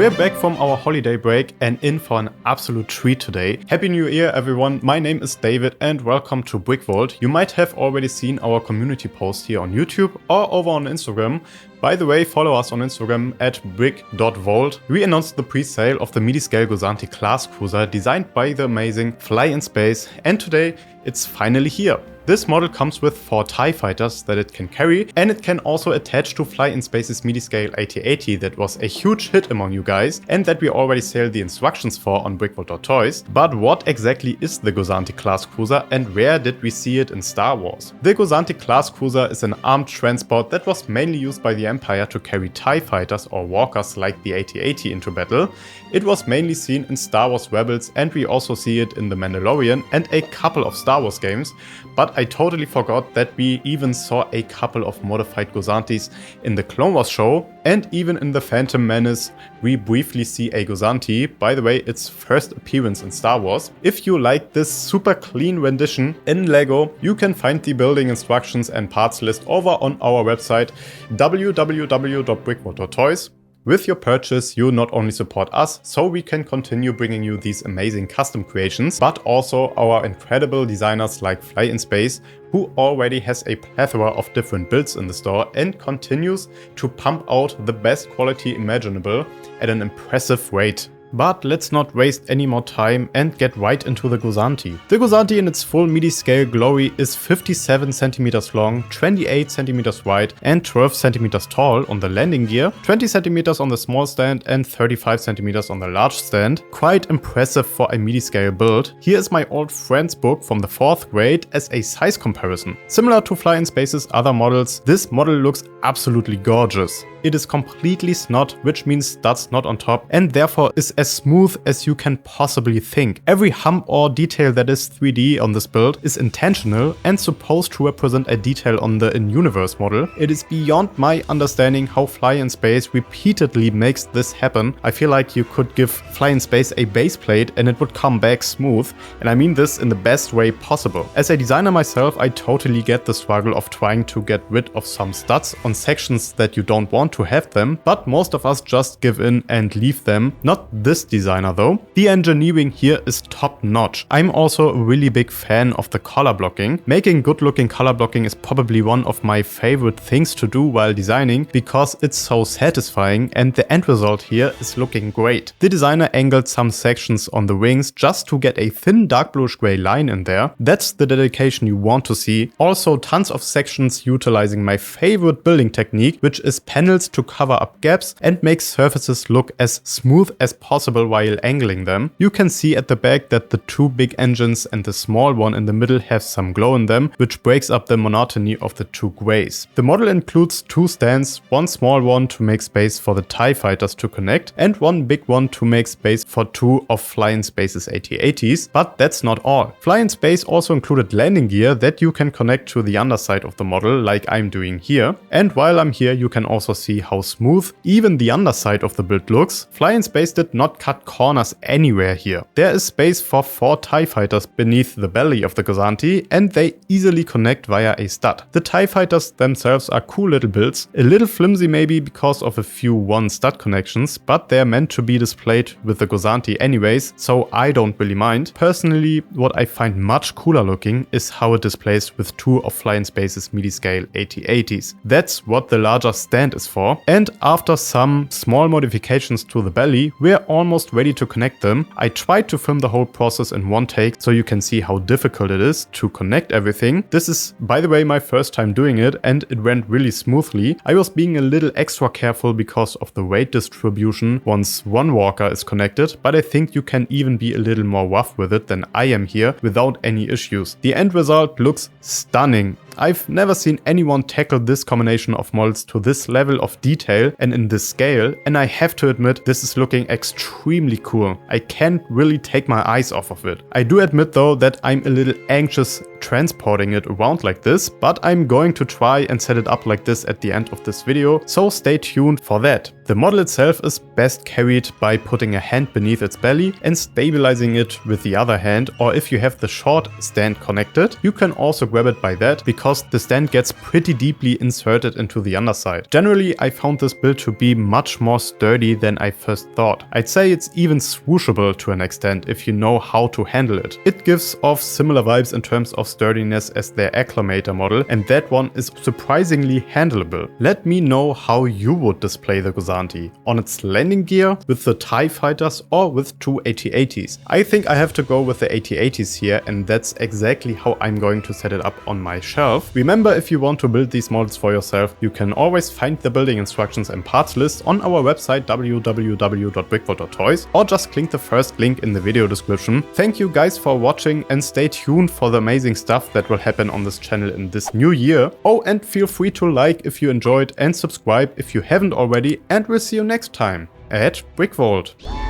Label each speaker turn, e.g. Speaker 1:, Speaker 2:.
Speaker 1: We're back from our holiday break and in for an absolute treat today. Happy New Year everyone, my name is David and welcome to BrickVault. You might have already seen our community post here on YouTube or over on Instagram. By the way, follow us on Instagram at brick.vault. We announced the pre-sale of the Midi scale Gozanti-Class cruiser designed by the amazing Fly in Space, and today it's finally here. This model comes with 4 TIE fighters that it can carry, and it can also attach to Fly in Space's Midi scale AT-AT that was a huge hit among you guys and that we already sell the instructions for on BrickVault.toys. But what exactly is the Gozanti-Class cruiser and where did we see it in Star Wars? The Gozanti-Class cruiser is an armed transport that was mainly used by the Empire to carry TIE fighters or walkers like the AT-AT into battle. It was mainly seen in Star Wars Rebels, and we also see it in The Mandalorian and a couple of Star Wars games, but I totally forgot that we even saw a couple of modified Gozantis in the Clone Wars show, and even in The Phantom Menace we briefly see a Gozanti, by the way its first appearance in Star Wars. If you like this super clean rendition in LEGO, you can find the building instructions and parts list over on our website www.brickvault.toys. With your purchase, you not only support us, so we can continue bringing you these amazing custom creations, but also our incredible designers like Fly in Space, who already has a plethora of different builds in the store and continues to pump out the best quality imaginable at an impressive rate. But let's not waste any more time and get right into the Gozanti. The Gozanti in its full Midi scale glory is 57 cm long, 28 cm wide and 12 cm tall on the landing gear, 20 cm on the small stand and 35 cm on the large stand. Quite impressive for a Midi scale build. Here is my old friend's book from the 4th grade as a size comparison. Similar to Fly in Space's other models, this model looks absolutely gorgeous. It is completely snot, which means studs not on top, and therefore is as smooth as you can possibly think. Every hump or detail that is 3D on this build is intentional and supposed to represent a detail on the in-universe model. It is beyond my understanding how Fly in Space repeatedly makes this happen. I feel like you could give Fly in Space a base plate and it would come back smooth, and I mean this in the best way possible. As a designer myself, I totally get the struggle of trying to get rid of some studs on sections that you don't want to have them, but most of us just give in and leave them. Not this designer though. The engineering here is top notch. I'm also a really big fan of the color blocking. Making good looking color blocking is probably one of my favorite things to do while designing because it's so satisfying, and the end result here is looking great. The designer angled some sections on the wings just to get a thin dark bluish gray line in there. That's the dedication you want to see. Also tons of sections utilizing my favorite building technique, which is panels to cover up gaps and make surfaces look as smooth as possible while angling them. You can see at the back that the 2 big engines and the small one in the middle have some glow in them, which breaks up the monotony of the 2 grays. The model includes 2 stands, one small one to make space for the TIE fighters to connect and one big one to make space for 2 of Fly in Space's AT-ATs, but that's not all. Fly in Space also included landing gear that you can connect to the underside of the model like I'm doing here, and while I'm here you can also see how smooth even the underside of the build looks. Fly in Space did not cut corners anywhere here. There is space for 4 TIE fighters beneath the belly of the Gozanti, and they easily connect via a stud. The TIE fighters themselves are cool little builds, a little flimsy maybe because of a few 1 stud connections, but they're meant to be displayed with the Gozanti anyways, so I don't really mind. Personally, what I find much cooler looking is how it displays with 2 of Fly in Space's Midi scale AT-ATs. That's what the larger stand is for. And after some small modifications to the belly, we're almost ready to connect them. I tried to film the whole process in one take so you can see how difficult it is to connect everything. This is, by the way, my first time doing it and it went really smoothly. I was being a little extra careful because of the weight distribution once one walker is connected, but I think you can even be a little more rough with it than I am here without any issues. The end result looks stunning. I've never seen anyone tackle this combination of models to this level of detail and in this scale, and I have to admit this is looking extremely cool. I can't really take my eyes off of it. I do admit though that I'm a little anxious transporting it around like this, but I'm going to try and set it up like this at the end of this video, so stay tuned for that. The model itself is best carried by putting a hand beneath its belly and stabilizing it with the other hand, or if you have the short stand connected, you can also grab it by that, because the stand gets pretty deeply inserted into the underside. Generally, I found this build to be much more sturdy than I first thought. I'd say it's even swooshable to an extent if you know how to handle it. It gives off similar vibes in terms of sturdiness as their Acclamator model, and that one is surprisingly handleable. Let me know how you would display the Gozanti. On its landing gear, with the TIE fighters, or with two AT-ATs. I think I have to go with the AT-ATs here, and that's exactly how I'm going to set it up on my shelf. Remember, if you want to build these models for yourself, you can always find the building instructions and parts list on our website www.brickvault.toys, or just click the first link in the video description. Thank you guys for watching, and stay tuned for the amazing stuff that will happen on this channel in this new year. Oh, and feel free to like if you enjoyed and subscribe if you haven't already, and we'll see you next time at BrickVault.